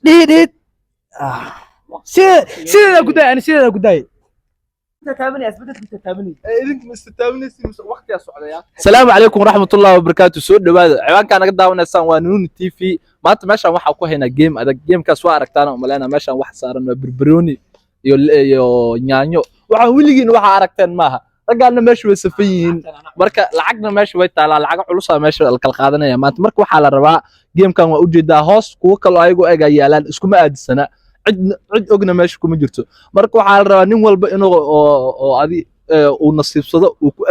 ديديد سيدا قداي انا سيدا قداي انت تابني اثبتت انت تابني idinka ma istataabinaysi mise waqtigaa socdaya asalaamu calaykum waraxmatullahi wabarakaatu soo dhawaada ciwaankaa naga daawanaysaan waa nuuni t v maanta meeshaan waxaa ku haynaa game adag gamekaas waa aragtaan umaleynaa meeshaan wax saaran waa barbarooni iyo yaanyo waxaan weligiin waxaa aragteen maaha raggaana meesha way safan yihiin marka lacagna meesha way taalaa lacaga culusaa meesha la kala qaadanaya maanta marka waxaa la rabaa gamekan waa ujeedaa hoos kuwo kaloo ayagoo eega yaalaan iskuma aadisana cid ogna meesha kuma jirto marka waxaa la rabaa nin walba inuu oo adi uu nasiibsado uu ku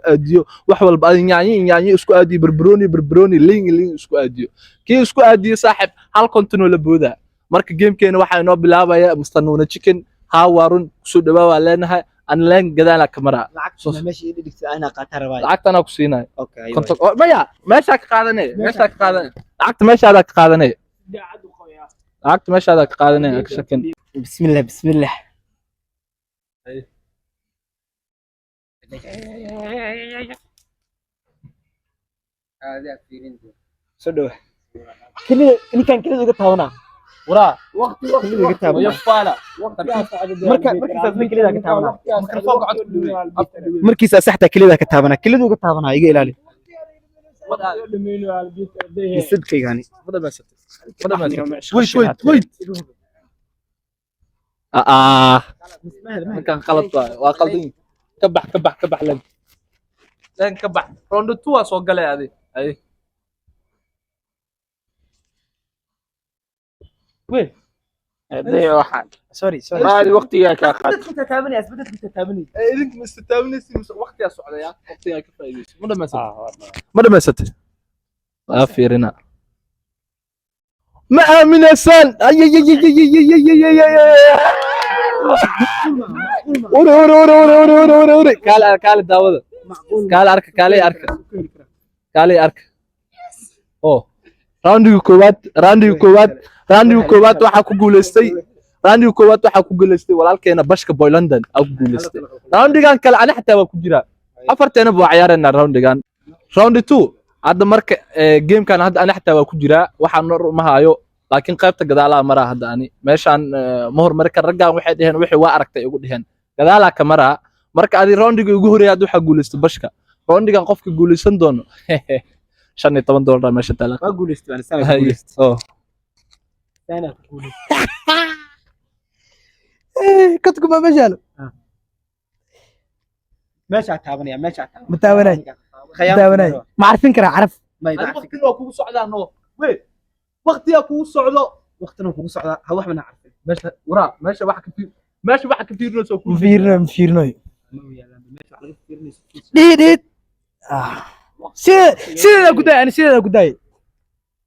aadiyo wax walba adi yaanyo isku aadiyo barbarooni liin isku aadiyo kii isku aadiyo saaxib hal kontinoo la boodaa marka gamekeena waxaa inoo bilaabaya mustanuuna chicken haawarun kusoo dhawaa waa leenahay aan leen gadaala kamera lacagtana ku siinay maya meeshaa ka qaadanay lacagta meeshaada ka qaadanay lacagta meeshaada ka qaadanay ka shakin بسم الله سدوا كل كان كل ذا تاونا ورا وقت كل ذا تاونا يفالا مركز كل ذا تاونا مركز صحته كل ذا تاونا كل ذا تاونا يجي إلى الصدق يعني ويت كان غلط وقلدين كبح لين كبح روند 2 soo galay adi ay وين هذا واحد سوري هذه وقتي ka qaad انت تتابعني اثبتت انت تتابعني idinka ma istataabinaysi mise waqtigaa socdaya waqtigaa ka faa'iideyso ma dhamaysatay waa fiirina ma aaminaysan ور kaale daawada kaale arka oo roundiga koowaad waxaa ku guuleystay walaalkeena bashka boy london aa ku guuleystay roundigan kale ani xataa waa ku jiraa afarteena baa ciyaarayna roundigan round 2 hadda marka gamekan hadda ani xataa waa ku jiraa waxaan ma hayo laakiin qaybta gadaalaha maraa hadda ani meeshaan ma hormari kar raggan waxay dhaheen wixii waa aragtay ugu dhaheen gadaalaha ka maraa marka adi roundiga ugu horeeyay waxaa guuleystay bashka roundigan qofka guuleysan doono $15 meesha taala ما قولست انا سنه كنتكم ما مجال ماشي تابعني متابعني ما عارفين كره عرف ما يعرف كله كوgu socdaa no way waqtiga kugu socdo وقتنا كوgu socda ha wax mana عارفين meesha waxa ka fiirnayso ku مفيرنو ديديد سيدا قداي انا سيدا قداي